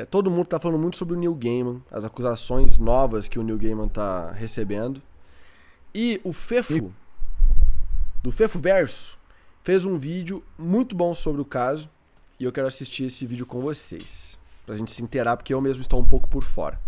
Todo mundo tá falando muito sobre o Neil Gaiman, as acusações novas que o Neil Gaiman tá recebendo. E o Fefo, do Fefo Verso, fez um vídeo muito bom sobre o caso. E eu quero assistir esse vídeo com vocês, pra gente se inteirar, porque eu mesmo estou um pouco por fora.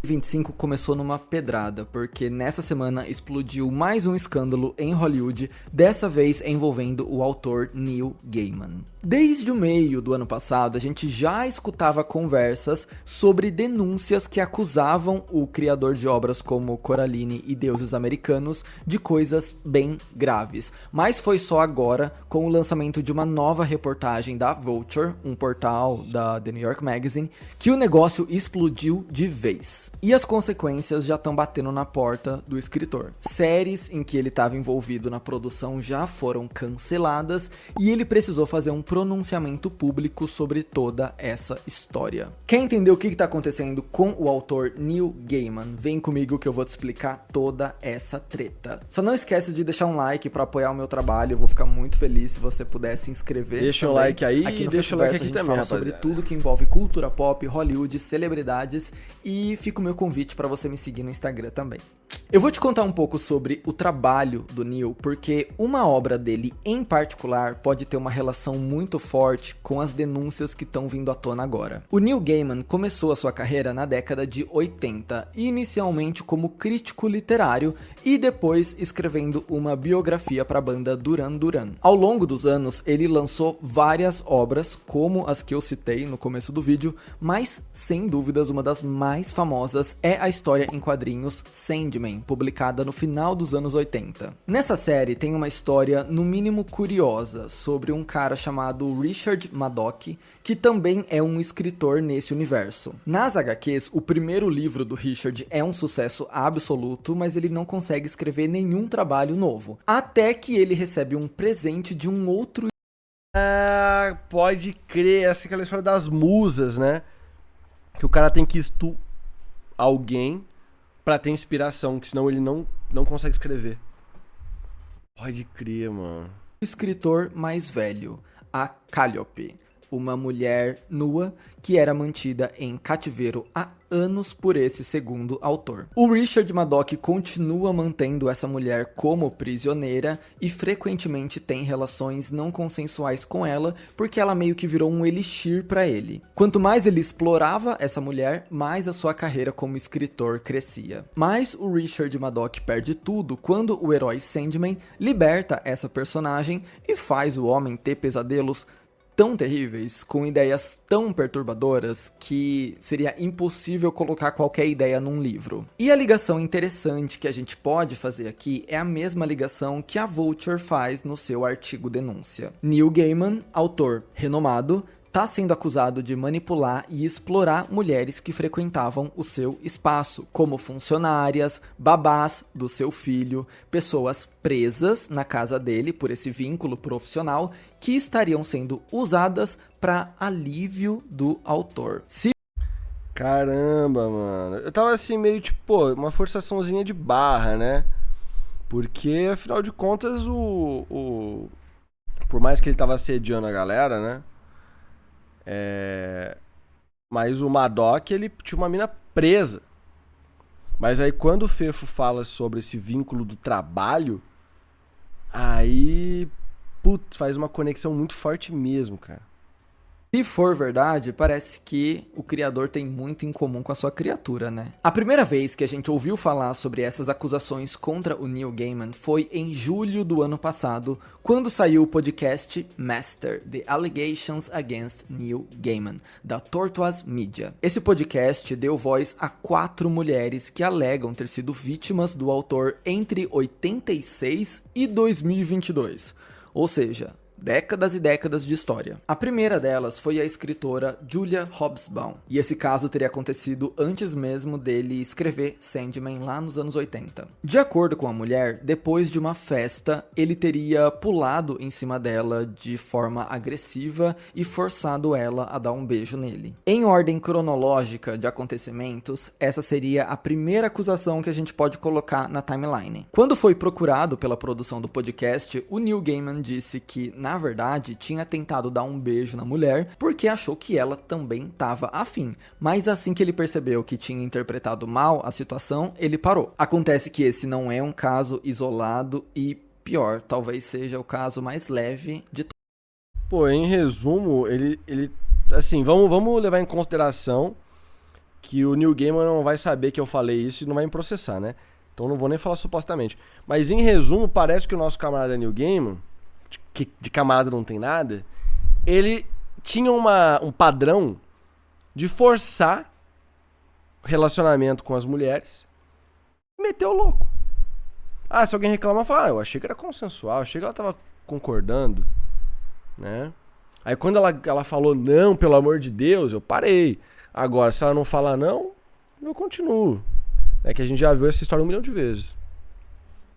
2025 começou numa pedrada, porque nessa semana explodiu mais um escândalo em Hollywood, dessa vez envolvendo o autor Neil Gaiman. Desde o meio do ano passado, a gente já escutava conversas sobre denúncias que acusavam o criador de obras como Coraline e Deuses Americanos de coisas bem graves. Mas foi só agora, com o lançamento de uma nova reportagem da Vulture, um portal da The New York Magazine, que o negócio explodiu de vez. E as consequências já estão batendo na porta do escritor. Séries em que ele estava envolvido na produção já foram canceladas e ele precisou fazer um pronunciamento público sobre toda essa história. Quer entender o que está acontecendo com o autor Neil Gaiman? Vem comigo que eu vou te explicar toda essa treta. Só não esquece de deixar um like para apoiar o meu trabalho, eu vou ficar muito feliz se você puder se inscrever. Deixa o like aí aqui e no deixa o like Festiverso, aqui a gente também, fala sobre rapaziada. tudo que envolve cultura pop, Hollywood, celebridades e fica o meu convite para você me seguir no Instagram também. Eu vou te contar um pouco sobre o trabalho do Neil, porque uma obra dele em particular pode ter uma relação muito forte com as denúncias que estão vindo à tona agora. O Neil Gaiman começou a sua carreira na década de 80, inicialmente como crítico literário e depois escrevendo uma biografia para a banda Duran Duran. Ao longo dos anos, ele lançou várias obras, como as que eu citei no começo do vídeo, mas sem dúvidas uma das mais famosas é a história em quadrinhos Sandman, publicada no final dos anos 80. Nessa série tem uma história no mínimo curiosa sobre um cara chamado Richard Madoc, que também é um escritor nesse universo. Nas HQs, o primeiro livro do Richard é um sucesso absoluto, mas ele não consegue escrever nenhum trabalho novo, até que ele recebe um presente de um outro. Ah, pode crer, essa é aquela história das musas, né? Que o cara tem que alguém pra ter inspiração, que senão ele não consegue escrever. Pode crer, mano. Escritor mais velho, a Calliope, uma mulher nua que era mantida em cativeiro há anos por esse segundo autor. O Richard Madoc continua mantendo essa mulher como prisioneira e frequentemente tem relações não consensuais com ela, porque ela meio que virou um elixir para ele. Quanto mais ele explorava essa mulher, mais a sua carreira como escritor crescia. Mas o Richard Madoc perde tudo quando o herói Sandman liberta essa personagem e faz o homem ter pesadelos tão terríveis, com ideias tão perturbadoras, que seria impossível colocar qualquer ideia num livro. E a ligação interessante que a gente pode fazer aqui é a mesma ligação que a Vulture faz no seu artigo denúncia. Neil Gaiman, autor renomado, está sendo acusado de manipular e explorar mulheres que frequentavam o seu espaço, como funcionárias, babás do seu filho, pessoas presas na casa dele por esse vínculo profissional que estariam sendo usadas para alívio do autor. Caramba, mano. Eu tava assim meio tipo, pô, uma forçaçãozinha de barra, né? Porque, afinal de contas, por mais que ele tava assediando a galera, né? Mas o Madoc, ele tinha uma mina presa. Mas aí quando o Fefo fala sobre esse vínculo do trabalho, aí, putz, faz uma conexão muito forte mesmo, cara. Se for verdade, parece que o criador tem muito em comum com a sua criatura, né? A primeira vez que a gente ouviu falar sobre essas acusações contra o Neil Gaiman foi em julho do ano passado, quando saiu o podcast Master: The Allegations Against Neil Gaiman, da Tortoise Media. Esse podcast deu voz a 4 mulheres que alegam ter sido vítimas do autor entre 86 e 2022. Ou seja, décadas e décadas de história. A primeira delas foi a escritora Julia Hobsbawm, e esse caso teria acontecido antes mesmo dele escrever Sandman lá nos anos 80. De acordo com a mulher, depois de uma festa, ele teria pulado em cima dela de forma agressiva e forçado ela a dar um beijo nele. Em ordem cronológica de acontecimentos, essa seria a primeira acusação que a gente pode colocar na timeline. Quando foi procurado pela produção do podcast, o Neil Gaiman disse que, na na verdade, tinha tentado dar um beijo na mulher porque achou que ela também estava afim. Mas assim que ele percebeu que tinha interpretado mal a situação, ele parou. Acontece que esse não é um caso isolado e pior, talvez seja o caso mais leve de todos. Pô, em resumo, ele assim, vamos levar em consideração que o Neil Gaiman não vai saber que eu falei isso e não vai me processar, né? Então não vou nem falar supostamente. Mas em resumo, parece que o nosso camarada Neil Gaiman, que de camarada não tem nada, ele tinha um padrão de forçar relacionamento com as mulheres e meter o louco. Ah, se alguém reclamar, fala, eu achei que era consensual, achei que ela tava concordando, né? Aí quando ela falou não, pelo amor de Deus, eu parei. Agora, se ela não falar não, eu continuo. É que a gente já viu essa história 1 milhão de vezes.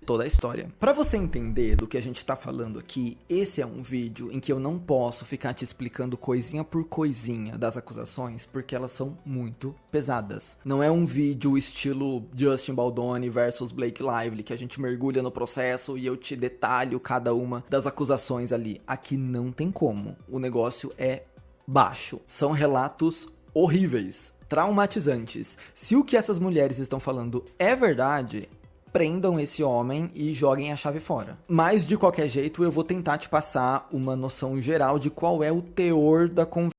Toda a história. Para você entender do que a gente tá falando aqui, esse é um vídeo em que eu não posso ficar te explicando coisinha por coisinha das acusações, porque elas são muito pesadas. Não é um vídeo estilo Justin Baldoni versus Blake Lively, que a gente mergulha no processo e eu te detalho cada uma das acusações ali. Aqui não tem como. O negócio é baixo. São relatos horríveis, traumatizantes. Se o que essas mulheres estão falando é verdade, prendam esse homem e joguem a chave fora. Mas, de qualquer jeito, eu vou tentar te passar uma noção geral de qual é o teor da conversa.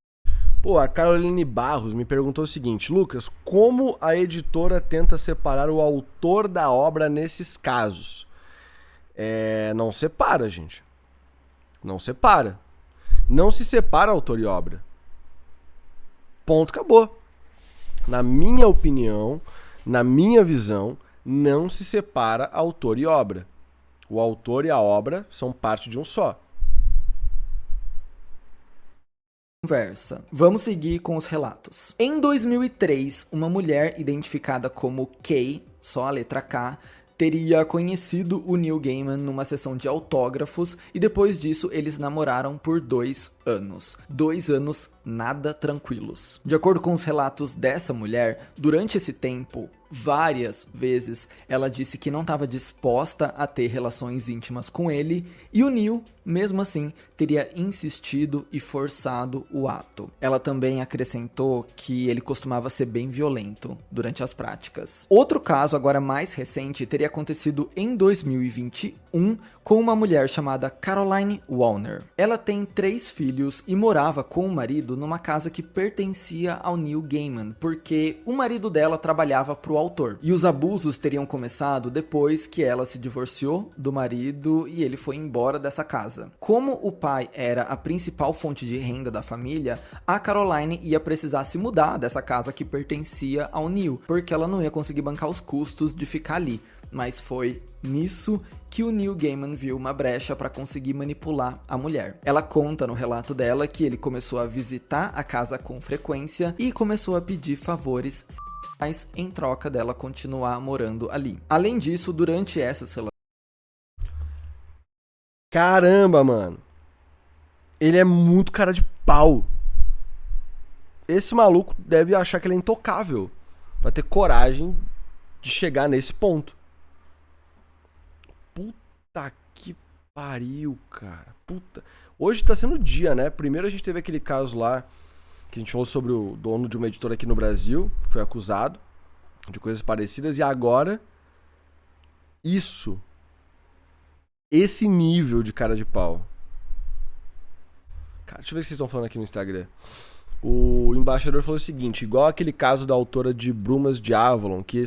Pô, a Caroline Barros me perguntou o seguinte: Lucas, como a editora tenta separar o autor da obra nesses casos? Não separa, gente. Não separa. Não se separa autor e obra. Ponto, acabou. Na minha opinião, na minha visão, não se separa autor e obra. O autor e a obra são parte de um só. Vamos seguir com os relatos. Em 2003, uma mulher identificada como Kay, só a letra K, teria conhecido o Neil Gaiman numa sessão de autógrafos e depois disso eles namoraram por 2 anos. 2 anos nada tranquilos. De acordo com os relatos dessa mulher, durante esse tempo, várias vezes ela disse que não estava disposta a ter relações íntimas com ele e o Neil, mesmo assim, teria insistido e forçado o ato. Ela também acrescentou que ele costumava ser bem violento durante as práticas. Outro caso, agora mais recente, teria acontecido em 2021 com uma mulher chamada Caroline Warner. Ela tem 3 filhos e morava com o marido numa casa que pertencia ao Neil Gaiman, porque o marido dela trabalhava para o autor. E os abusos teriam começado depois que ela se divorciou do marido e ele foi embora dessa casa. Como o pai era a principal fonte de renda da família, a Caroline ia precisar se mudar dessa casa que pertencia ao Neil, porque ela não ia conseguir bancar os custos de ficar ali. Mas foi nisso que o Neil Gaiman viu uma brecha para conseguir manipular a mulher. Ela conta no relato dela que ele começou a visitar a casa com frequência e começou a pedir favores sexuais em troca dela continuar morando ali. Além disso, durante essas relações... Caramba, mano. Ele é muito cara de pau. Esse maluco deve achar que ele é intocável pra ter coragem de chegar nesse ponto. Puta que pariu, cara. Puta. Hoje tá sendo dia, né? Primeiro a gente teve aquele caso lá que a gente falou sobre o dono de uma editora aqui no Brasil, que foi acusado de coisas parecidas, e agora isso. Esse nível de cara de pau. Cara, deixa eu ver o que vocês estão falando aqui no Instagram. O embaixador falou o seguinte: igual aquele caso da autora de Brumas de Avalon, que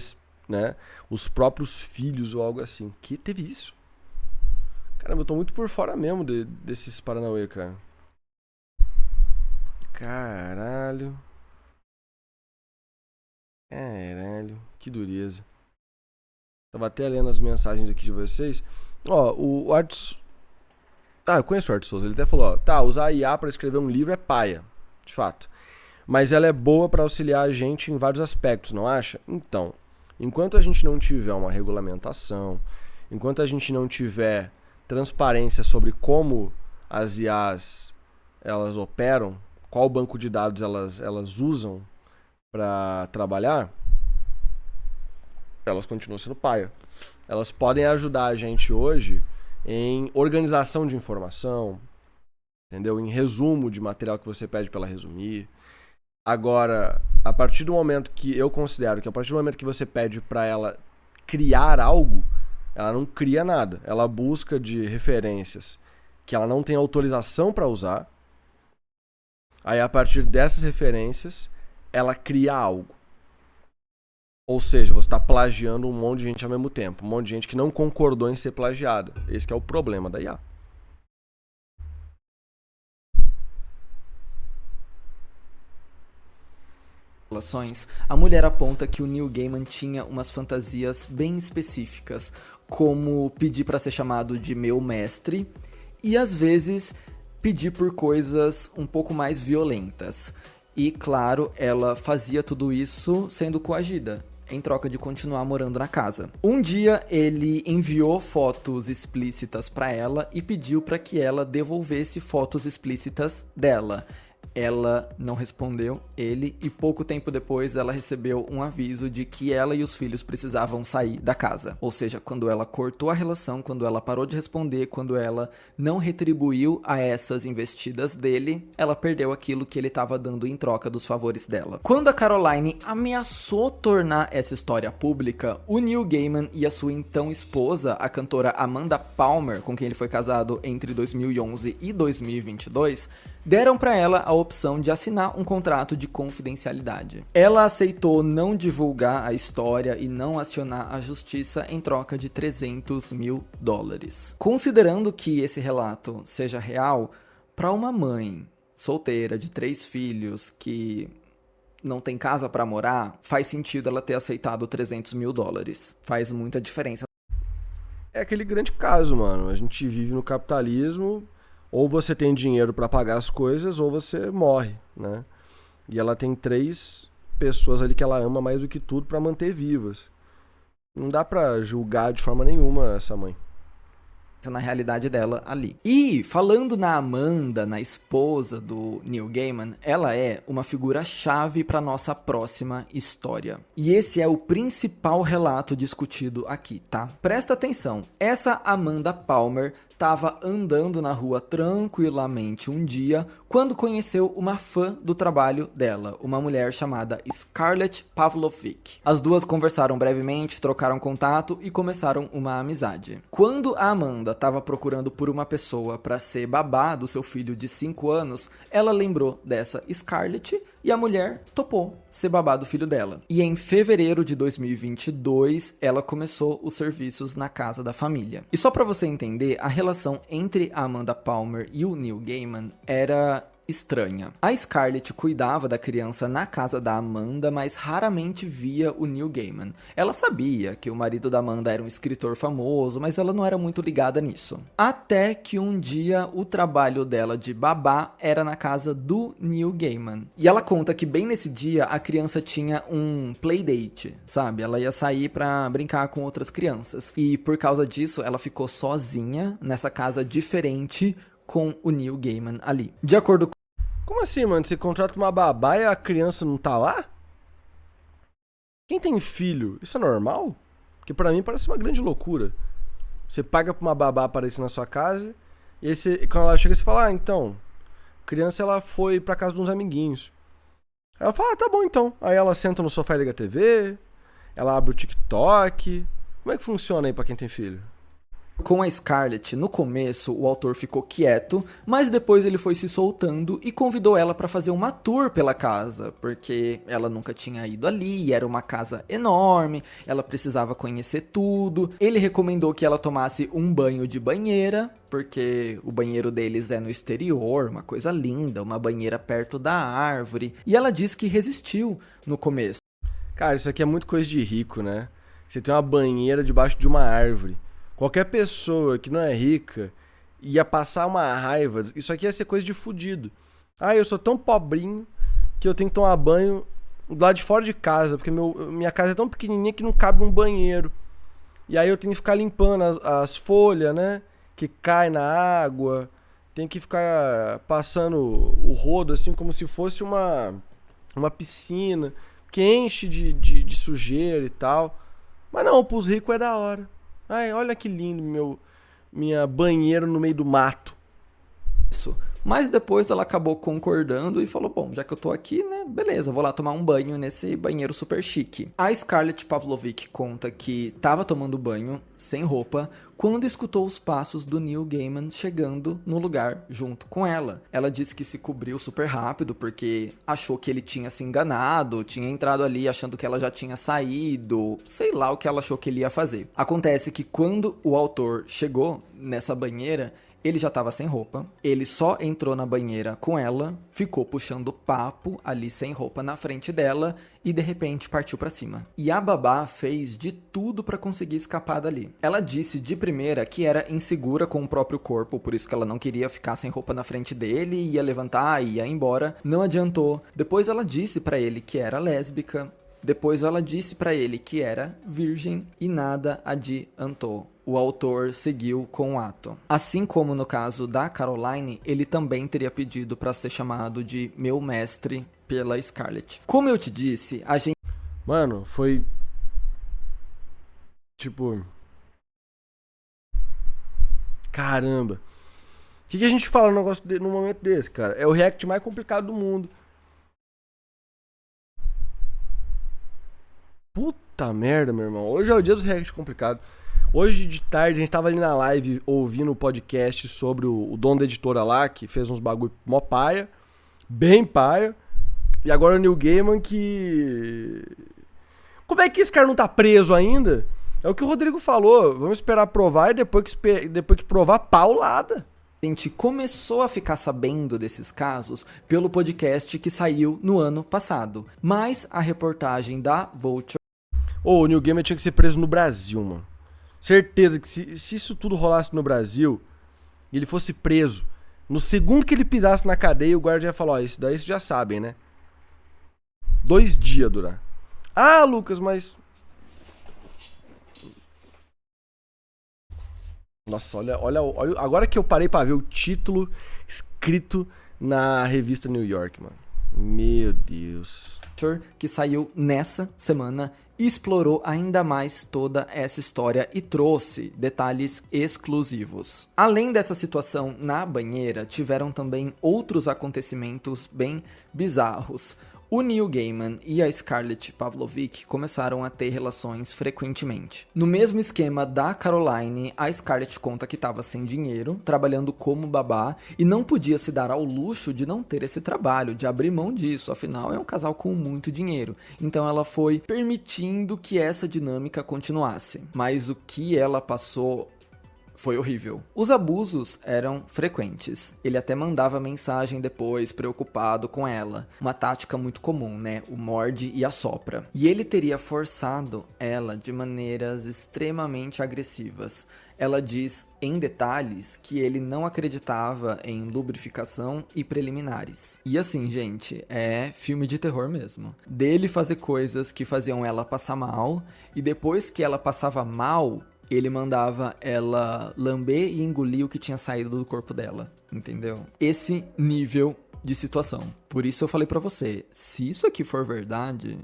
né, os próprios filhos ou algo assim. Que teve isso? Caramba, eu tô muito por fora mesmo desses Paranauê, cara. Caralho. Caralho, que dureza. Tava até lendo as mensagens aqui de vocês. Ó, o Arts... eu conheço o Arthur Souza. Ele até falou, ó, tá, usar a IA pra escrever um livro é paia, de fato. Mas ela é boa pra auxiliar a gente em vários aspectos, não acha? Então, enquanto a gente não tiver uma regulamentação, enquanto a gente não tiver transparência sobre como as IAs elas operam, qual banco de dados elas usam pra trabalhar, elas continuam sendo paia. Elas podem ajudar a gente hoje em organização de informação, entendeu? Em resumo de material que você pede pra ela resumir. Agora, a partir do momento que eu considero que a partir do momento que você pede pra ela criar algo, ela não cria nada. Ela busca de referências que ela não tem autorização pra usar. Aí, a partir dessas referências, ela cria algo. Ou seja, você está plagiando um monte de gente ao mesmo tempo. Um monte de gente que não concordou em ser plagiada. Esse que é o problema da IA. A mulher aponta que o Neil Gaiman tinha umas fantasias bem específicas, como pedir para ser chamado de meu mestre e às vezes pedir por coisas um pouco mais violentas. E claro, ela fazia tudo isso sendo coagida, em troca de continuar morando na casa. Um dia ele enviou fotos explícitas para ela e pediu para que ela devolvesse fotos explícitas dela. Ela não respondeu ele e pouco tempo depois ela recebeu um aviso de que ela e os filhos precisavam sair da casa. Ou seja, quando ela cortou a relação, quando ela parou de responder, quando ela não retribuiu a essas investidas dele, ela perdeu aquilo que ele estava dando em troca dos favores dela. Quando a Caroline ameaçou tornar essa história pública, o Neil Gaiman e a sua então esposa, a cantora Amanda Palmer, com quem ele foi casado entre 2011 e 2022, deram para ela a opção de assinar um contrato de confidencialidade. Ela aceitou não divulgar a história e não acionar a justiça em troca de $300 mil. Considerando que esse relato seja real, para uma mãe solteira de 3 filhos que não tem casa para morar, faz sentido ela ter aceitado $300 mil. Faz muita diferença. É aquele grande caso, mano. A gente vive no capitalismo. Ou você tem dinheiro pra pagar as coisas, ou você morre, né? E ela tem 3 pessoas ali que ela ama mais do que tudo pra manter vivas. Não dá pra julgar de forma nenhuma essa mãe. Na realidade dela ali. E falando na Amanda, na esposa do Neil Gaiman, ela é uma figura-chave para nossa próxima história. E esse é o principal relato discutido aqui, tá? Presta atenção, essa Amanda Palmer estava andando na rua tranquilamente um dia quando conheceu uma fã do trabalho dela, uma mulher chamada Scarlett Pavlovic. As duas conversaram brevemente, trocaram contato e começaram uma amizade. Quando a Amanda estava procurando por uma pessoa para ser babá do seu filho de 5 anos, ela lembrou dessa Scarlett e a mulher topou ser babá do filho dela. E em fevereiro de 2022, ela começou os serviços na casa da família. E só para você entender, a relação entre a Amanda Palmer e o Neil Gaiman era estranha. A Scarlett cuidava da criança na casa da Amanda, mas raramente via o Neil Gaiman. Ela sabia que o marido da Amanda era um escritor famoso, mas ela não era muito ligada nisso. Até que um dia o trabalho dela de babá era na casa do Neil Gaiman. E ela conta que bem nesse dia a criança tinha um playdate, sabe? Ela ia sair pra brincar com outras crianças. E por causa disso, ela ficou sozinha nessa casa diferente com o Neil Gaiman ali. De acordo com... Como assim, mano? Você contrata uma babá e a criança não tá lá? Quem tem filho, isso é normal? Porque pra mim parece uma grande loucura. Você paga pra uma babá aparecer na sua casa e aí quando ela chega você fala, então, a criança ela foi pra casa de uns amiguinhos. Aí ela fala, tá bom então. Aí ela senta no sofá e liga a TV, ela abre o TikTok. Como é que funciona aí pra quem tem filho? Com a Scarlett, no começo, o autor ficou quieto, mas depois ele foi se soltando e convidou ela para fazer uma tour pela casa, porque ela nunca tinha ido ali, era uma casa enorme, ela precisava conhecer tudo. Ele recomendou que ela tomasse um banho de banheira, porque o banheiro deles é no exterior, uma coisa linda, uma banheira perto da árvore, e ela disse que resistiu no começo. Cara, isso aqui é muito coisa de rico, né? Você tem uma banheira debaixo de uma árvore. Qualquer pessoa que não é rica ia passar uma raiva. Isso aqui ia ser coisa de fudido. Ah, eu sou tão pobrinho que eu tenho que tomar banho do lado de fora de casa, porque minha casa é tão pequenininha que não cabe um banheiro. E aí eu tenho que ficar limpando as folhas, né? Que cai na água. Tem que ficar passando o rodo assim como se fosse uma piscina que enche de sujeira e tal. Mas não, pros ricos é da hora. Ai, olha que lindo minha banheiro no meio do mato. Isso. Mas depois ela acabou concordando e falou, bom, já que eu tô aqui, né, beleza, vou lá tomar um banho nesse banheiro super chique. A Scarlett Pavlovic conta que tava tomando banho, sem roupa, quando escutou os passos do Neil Gaiman chegando no lugar junto com ela. Ela disse que se cobriu super rápido porque achou que ele tinha se enganado, tinha entrado ali achando que ela já tinha saído, sei lá o que ela achou que ele ia fazer. Acontece que quando o autor chegou nessa banheira, ele já estava sem roupa, ele só entrou na banheira com ela, ficou puxando papo ali sem roupa na frente dela e de repente partiu pra cima. E a babá fez de tudo pra conseguir escapar dali. Ela disse de primeira que era insegura com o próprio corpo, por isso que ela não queria ficar sem roupa na frente dele, ia levantar, ia embora. Não adiantou. Depois ela disse pra ele que era lésbica. Depois ela disse pra ele que era virgem e nada adiantou. O autor seguiu com o ato. Assim como no caso da Caroline, ele também teria pedido para ser chamado de meu mestre pela Scarlett. Como eu te disse, a gente... Mano, foi... Tipo... Caramba. O que a gente fala num momento desse, cara? É o react mais complicado do mundo. Puta merda, meu irmão. Hoje é o dia dos reacts complicados. Hoje de tarde a gente tava ali na live ouvindo o podcast sobre o dono da editora lá, que fez uns bagulho mó paia, bem paia. E agora o Neil Gaiman que... Como é que esse cara não tá preso ainda? É o que o Rodrigo falou. Vamos esperar provar e depois que provar, paulada. A gente começou a ficar sabendo desses casos pelo podcast que saiu no ano passado. Mas a reportagem da Vulture... O Neil Gaiman tinha que ser preso no Brasil, mano. Certeza que se isso tudo rolasse no Brasil e ele fosse preso, no segundo que ele pisasse na cadeia, o guarda ia falar, ó, isso daí vocês já sabem, né? 2 dias durar. Ah, Lucas, mas... Nossa, olha, agora que eu parei pra ver o título escrito na revista New York, mano. Meu Deus. Que saiu nessa semana explorou ainda mais toda essa história e trouxe detalhes exclusivos. Além dessa situação na banheira, tiveram também outros acontecimentos bem bizarros. O Neil Gaiman e a Scarlett Pavlovic começaram a ter relações frequentemente. No mesmo esquema da Caroline, a Scarlett conta que estava sem dinheiro, trabalhando como babá, e não podia se dar ao luxo de não ter esse trabalho, de abrir mão disso, afinal é um casal com muito dinheiro. Então ela foi permitindo que essa dinâmica continuasse. Mas o que ela passou... foi horrível. Os abusos eram frequentes. Ele até mandava mensagem depois, preocupado com ela. Uma tática muito comum, né? O morde e assopra. E ele teria forçado ela de maneiras extremamente agressivas. Ela diz em detalhes que ele não acreditava em lubrificação e preliminares. E assim, gente, é filme de terror mesmo. Dele fazer coisas que faziam ela passar mal, e depois que ela passava mal, ele mandava ela lamber e engolir o que tinha saído do corpo dela, entendeu? Esse nível de situação. Por isso eu falei pra você, se isso aqui for verdade,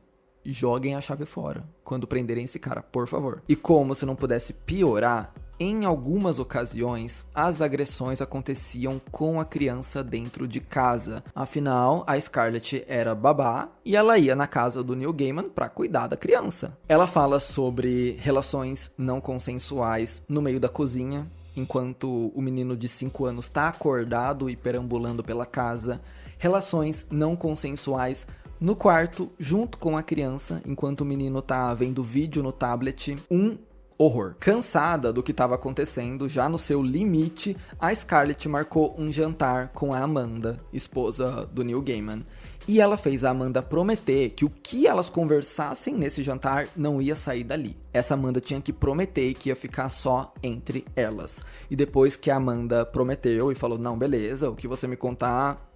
joguem a chave fora quando prenderem esse cara, por favor. E como se não pudesse piorar, em algumas ocasiões, as agressões aconteciam com a criança dentro de casa. Afinal, a Scarlett era babá e ela ia na casa do Neil Gaiman para cuidar da criança. Ela fala sobre relações não consensuais no meio da cozinha, enquanto o menino de 5 anos está acordado e perambulando pela casa. Relações não consensuais no quarto, junto com a criança, enquanto o menino tá vendo vídeo no tablet. Horror. Cansada do que estava acontecendo, já no seu limite, a Scarlett marcou um jantar com a Amanda, esposa do Neil Gaiman. E ela fez a Amanda prometer que o que elas conversassem nesse jantar não ia sair dali. Essa Amanda tinha que prometer que ia ficar só entre elas. E depois que a Amanda prometeu e falou, não, beleza, o que você me contar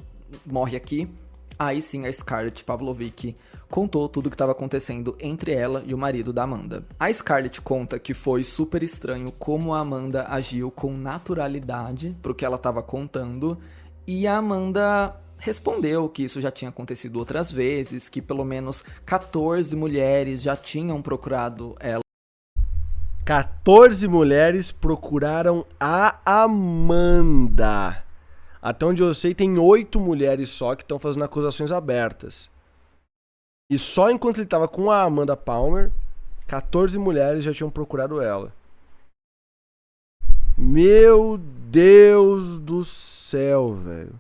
morre aqui, aí sim a Scarlett Pavlovic contou tudo o que estava acontecendo entre ela e o marido da Amanda. A Scarlett conta que foi super estranho como a Amanda agiu com naturalidade pro que ela estava contando, e a Amanda respondeu que isso já tinha acontecido outras vezes, que pelo menos 14 mulheres já tinham procurado ela. 14 mulheres procuraram a Amanda. Até onde eu sei, tem 8 mulheres só que estão fazendo acusações abertas. E só enquanto ele tava com a Amanda Palmer, 14 mulheres já tinham procurado ela. Meu Deus do céu, velho.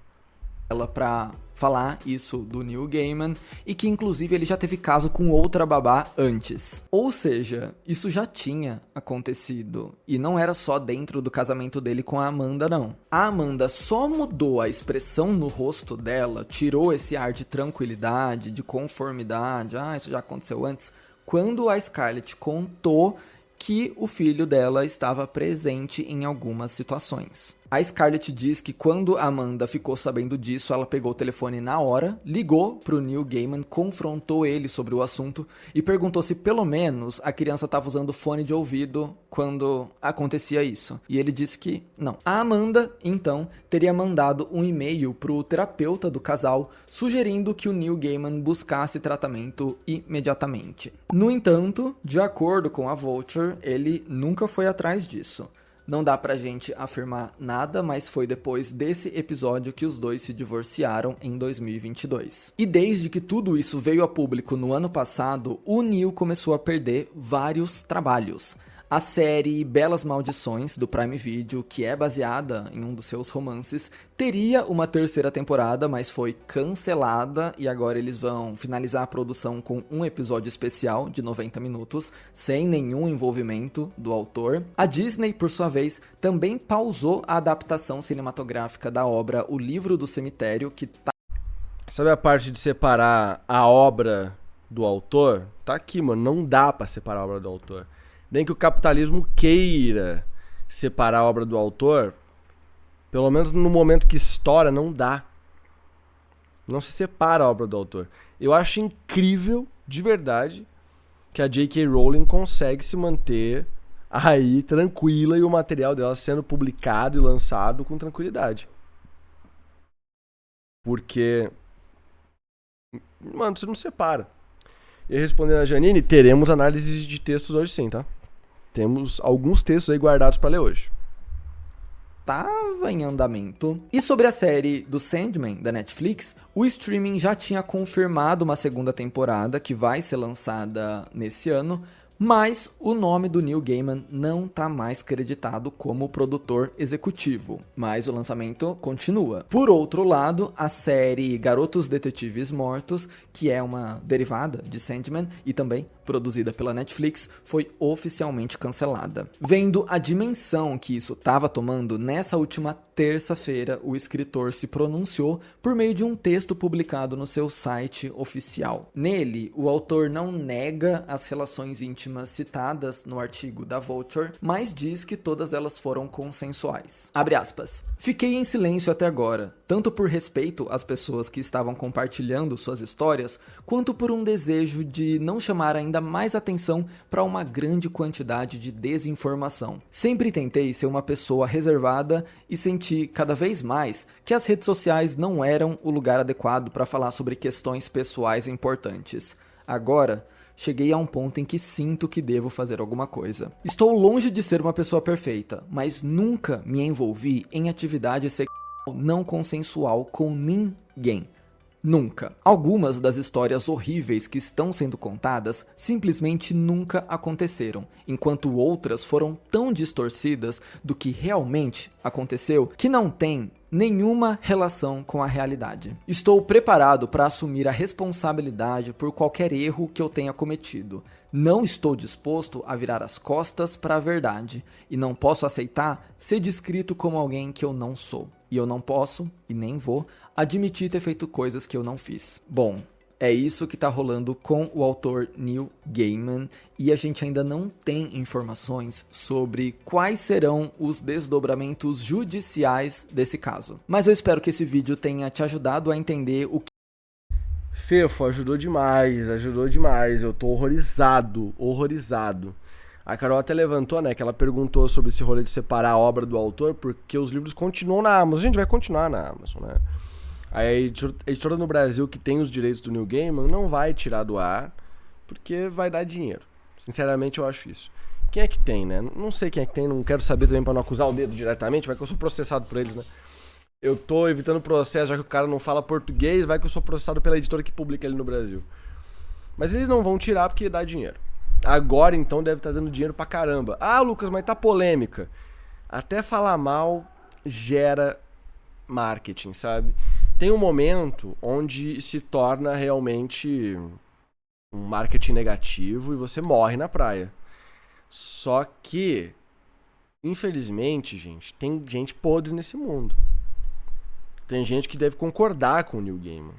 Ela pra falar isso do Neil Gaiman e que inclusive ele já teve caso com outra babá antes. Ou seja, isso já tinha acontecido e não era só dentro do casamento dele com a Amanda, não. A Amanda só mudou a expressão no rosto dela, tirou esse ar de tranquilidade, de conformidade, isso já aconteceu antes, quando a Scarlett contou que o filho dela estava presente em algumas situações. A Scarlett diz que quando a Amanda ficou sabendo disso, ela pegou o telefone na hora, ligou pro Neil Gaiman, confrontou ele sobre o assunto e perguntou se pelo menos a criança estava usando fone de ouvido quando acontecia isso. E ele disse que não. A Amanda, então, teria mandado um e-mail pro terapeuta do casal, sugerindo que o Neil Gaiman buscasse tratamento imediatamente. No entanto, de acordo com a Vulture, ele nunca foi atrás disso. Não dá pra gente afirmar nada, mas foi depois desse episódio que os dois se divorciaram em 2022. E desde que tudo isso veio a público no ano passado, o Neil começou a perder vários trabalhos. A série Belas Maldições, do Prime Video, que é baseada em um dos seus romances, teria uma terceira temporada, mas foi cancelada e agora eles vão finalizar a produção com um episódio especial de 90 minutos, sem nenhum envolvimento do autor. A Disney, por sua vez, também pausou a adaptação cinematográfica da obra O Livro do Cemitério, que tá... Sabe a parte de separar a obra do autor? Tá aqui, mano, não dá pra separar a obra do autor. Nem que o capitalismo queira separar a obra do autor, pelo menos no momento que estoura, não dá. Não se separa a obra do autor. Eu acho incrível, de verdade, que a J.K. Rowling consegue se manter aí tranquila e o material dela sendo publicado e lançado com tranquilidade. Porque, mano, você não separa. E respondendo a Janine, teremos análises de textos hoje sim, tá? Temos alguns textos aí guardados pra ler hoje. Tava em andamento. E sobre a série do Sandman, da Netflix, o streaming já tinha confirmado uma segunda temporada que vai ser lançada nesse ano, mas o nome do Neil Gaiman não tá mais creditado como produtor executivo, mas o lançamento continua. Por outro lado, a série Garotos Detetives Mortos, que é uma derivada de Sandman e também produzida pela Netflix, foi oficialmente cancelada. Vendo a dimensão que isso estava tomando, nessa última terça-feira o escritor se pronunciou por meio de um texto publicado no seu site oficial. Nele, o autor não nega as relações íntimas citadas no artigo da Vulture, mas diz que todas elas foram consensuais. Abre aspas. Fiquei em silêncio até agora, tanto por respeito às pessoas que estavam compartilhando suas histórias, quanto por um desejo de não chamar ainda mais atenção para uma grande quantidade de desinformação. Sempre tentei ser uma pessoa reservada e senti cada vez mais que as redes sociais não eram o lugar adequado para falar sobre questões pessoais importantes. Agora, cheguei a um ponto em que sinto que devo fazer alguma coisa. Estou longe de ser uma pessoa perfeita, mas nunca me envolvi em atividade sexual não consensual com ninguém. Nunca. Algumas das histórias horríveis que estão sendo contadas simplesmente nunca aconteceram, enquanto outras foram tão distorcidas do que realmente aconteceu que não tem nenhuma relação com a realidade. Estou preparado para assumir a responsabilidade por qualquer erro que eu tenha cometido. Não estou disposto a virar as costas para a verdade e não posso aceitar ser descrito como alguém que eu não sou. E eu não posso, e nem vou, admitir ter feito coisas que eu não fiz. Bom, é isso que tá rolando com o autor Neil Gaiman e a gente ainda não tem informações sobre quais serão os desdobramentos judiciais desse caso. Mas eu espero que esse vídeo tenha te ajudado a entender o que... Fefo, ajudou demais. Eu tô horrorizado. A Carol até levantou, né, que ela perguntou sobre esse rolê de separar a obra do autor, porque os livros continuam na Amazon. A gente vai continuar na Amazon, né? A editora no Brasil que tem os direitos do Neil Gaiman não vai tirar do ar, porque vai dar dinheiro. Sinceramente, eu acho isso. Quem é que tem, né? Não sei quem é que tem, não quero saber também pra não acusar o dedo diretamente, vai que eu sou processado por eles, né? Eu tô evitando processo, já que o cara não fala português, vai que eu sou processado pela editora que publica ele no Brasil. Mas eles não vão tirar porque dá dinheiro. Agora, então, deve estar dando dinheiro pra caramba. Ah, Lucas, mas tá polêmica. Até falar mal gera marketing, sabe? Tem um momento onde se torna realmente um marketing negativo e você morre na praia. Só que, infelizmente, gente, tem gente podre nesse mundo. Tem gente que deve concordar com o Neil Gaiman.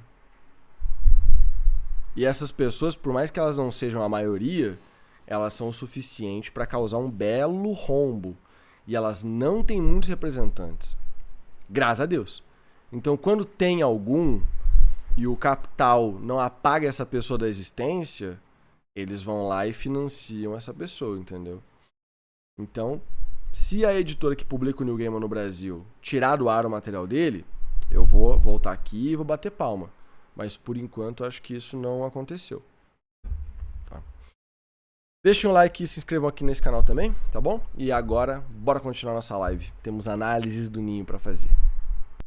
E essas pessoas, por mais que elas não sejam a maioria, elas são o suficiente para causar um belo rombo. E elas não têm muitos representantes. Graças a Deus. Então, quando tem algum e o capital não apaga essa pessoa da existência, eles vão lá e financiam essa pessoa, entendeu? Então, se a editora que publica o Neil Gaiman no Brasil tirar do ar o material dele, eu vou voltar aqui e vou bater palma. Mas, por enquanto, acho que isso não aconteceu. Tá. Deixem um like e se inscrevam aqui nesse canal também, tá bom? E agora, bora continuar nossa live. Temos análises do Ninho pra fazer.